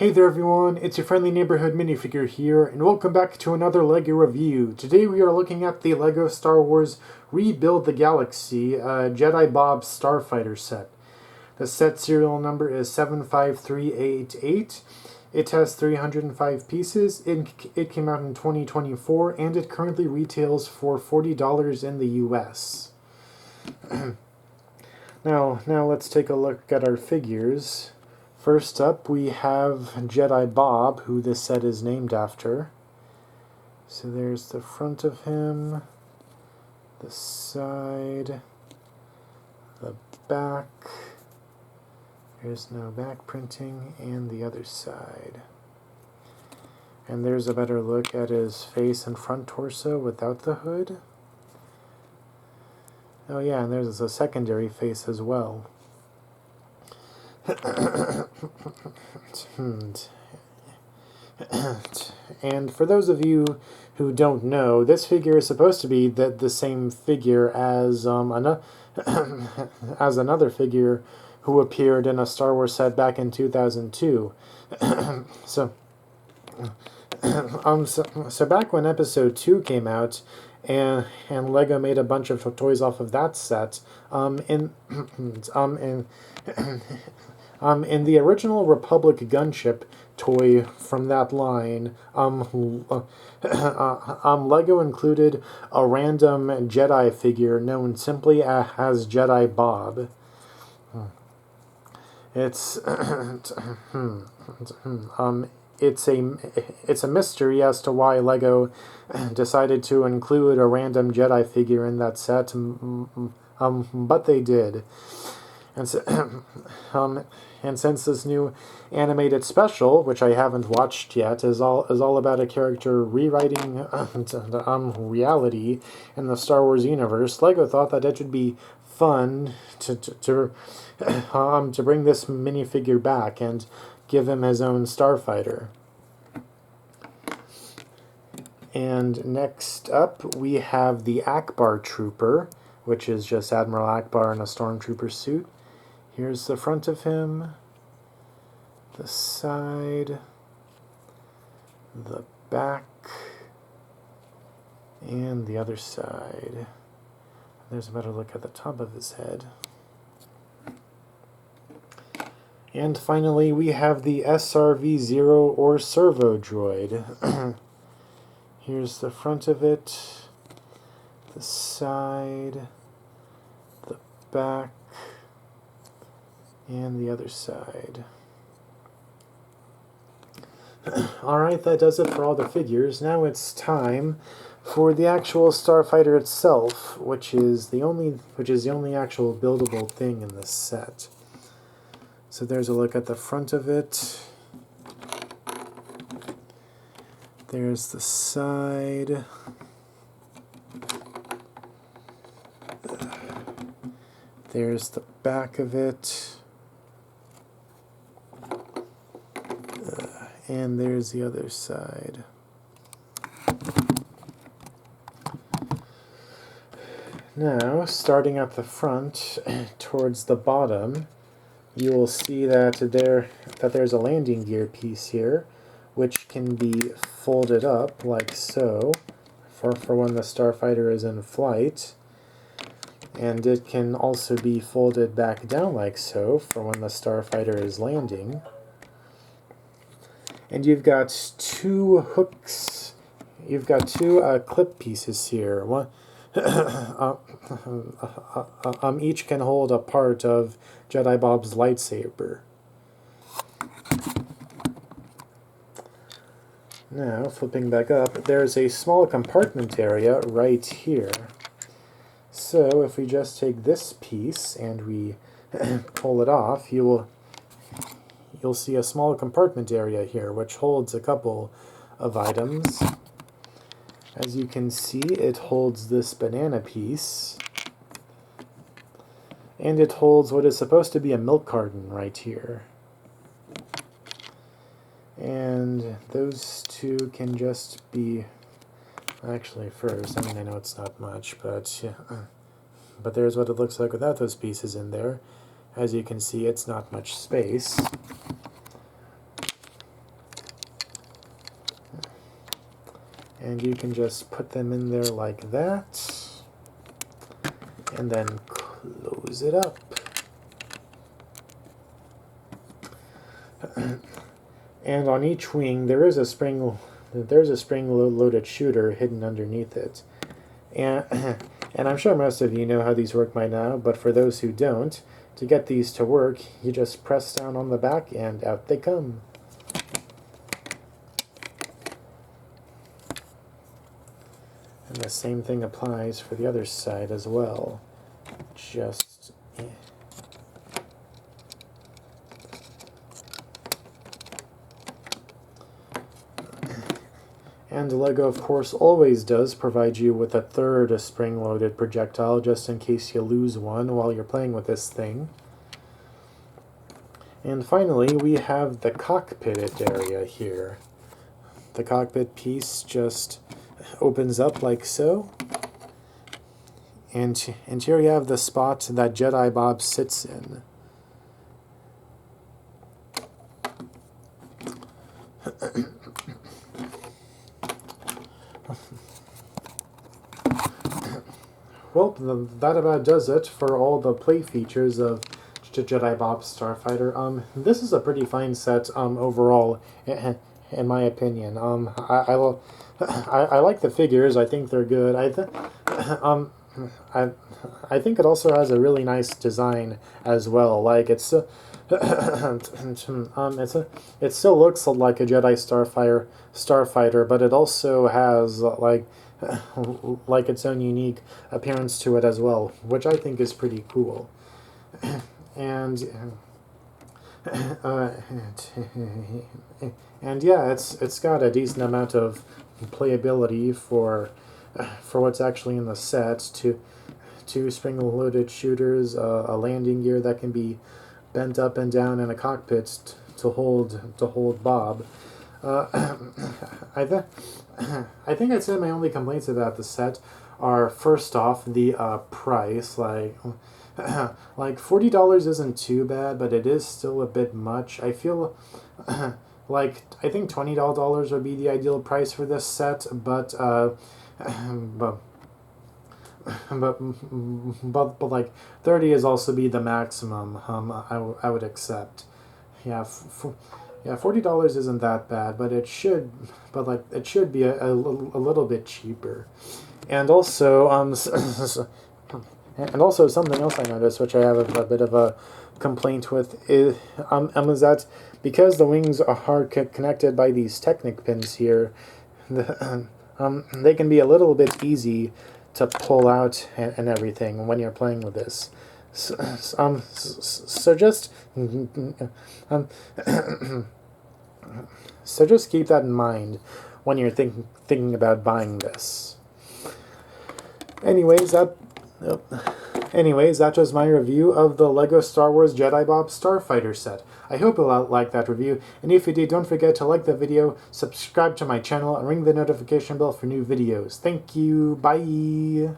Hey there everyone, it's your friendly neighborhood minifigure here, and welcome back to another LEGO review. Today we are looking at the LEGO Star Wars Rebuild the Galaxy Jedi Bob Starfighter set. The set serial number is 75388. It has 305 pieces. It came out in 2024, and it currently retails for $40 in the US. Now let's take a look at our figures. First up, we have Jedi Bob, who this set is named after. So there's the front of him, the side, the back. There's no back printing, and the other side. And there's a better look at his face and front torso without the hood. Oh yeah, and there's a secondary face as well. And for those of you who don't know, this figure is supposed to be the same figure as as another figure who appeared in a Star Wars set back in 2002. So back when Episode 2 came out, and LEGO made a bunch of toys off of that set. In the original Republic gunship toy from that line, LEGO included a random Jedi figure known simply as Jedi Bob. It's a mystery as to why LEGO decided to include a random Jedi figure in that set, but they did. And since this new animated special, which I haven't watched yet, is all about a character rewriting reality in the Star Wars universe, LEGO thought that it would be fun to bring this minifigure back and give him his own starfighter. And next up, we have the Akbar Trooper, which is just Admiral Akbar in a stormtrooper suit. Here's the front of him, the side, the back, and the other side. There's a better look at the top of his head. And finally, we have the SRV-0 or Servo Droid. Here's the front of it, the side, the back, and the other side. Alright, that does it for all the figures. Now it's time for the actual starfighter itself, which is the only actual buildable thing in this set. So there's a look at the front of it. There's the side. There's the back of it. And there's the other side. Now, starting at the front, towards the bottom, you will see that there's a landing gear piece here, which can be folded up like so, for when the starfighter is in flight. And it can also be folded back down like so, for when the starfighter is landing. And you've got two hooks, clip pieces here. One, each can hold a part of Jedi Bob's lightsaber. Now, flipping back up, there's a small compartment area right here. So, if we just take this piece and we pull it off, you'll see a small compartment area here, which holds a couple of items. As you can see, it holds this banana piece, and it holds what is supposed to be a milk carton right here. And those two can just be, actually first, I know it's not much, but there's what it looks like without those pieces in there. As you can see, it's not much space. And you can just put them in there like that. And then close it up. And on each wing, there's a spring-loaded shooter hidden underneath it. And I'm sure most of you know how these work by now, but for those who don't, to get these to work, you just press down on the back and out they come. And the same thing applies for the other side as well. Just... And LEGO, of course, always does provide you with a third spring-loaded projectile, just in case you lose one while you're playing with this thing. And finally, we have the cockpit area here. The cockpit piece just opens up like so. And here you have the spot that Jedi Bob sits in. Well, that about does it for all the play features of Jedi Bob Starfighter. This is a pretty fine set overall, in my opinion. I like the figures. I think they're good. I think it also has a really nice design as well. Like it still looks like a Jedi Starfighter, but it also has like its own unique appearance to it as well, which I think is pretty cool. And yeah, it's got a decent amount of playability for what's actually in the set. Two spring-loaded shooters, a landing gear that can be bent up and down, and a cockpit to hold Bob. I think I'd say my only complaints about the set are, first off, the price. Like $40 isn't too bad, but it is still a bit much. I feel like I think $20 would be the ideal price for this set, but like 30 is also be the maximum. I would accept. Yeah. Yeah, $40 isn't that bad, but it should be a little bit cheaper. And also, something else I noticed, which I have a bit of a complaint with, is that because the wings are connected by these Technic pins here, they can be a little bit easy to pull out and everything when you're playing with this. So just keep that in mind when you're thinking about buying this. Anyways, that was my review of the LEGO Star Wars Jedi Bob Starfighter set. I hope you'll like that review, and if you did, don't forget to like the video, subscribe to my channel, and ring the notification bell for new videos. Thank you, bye!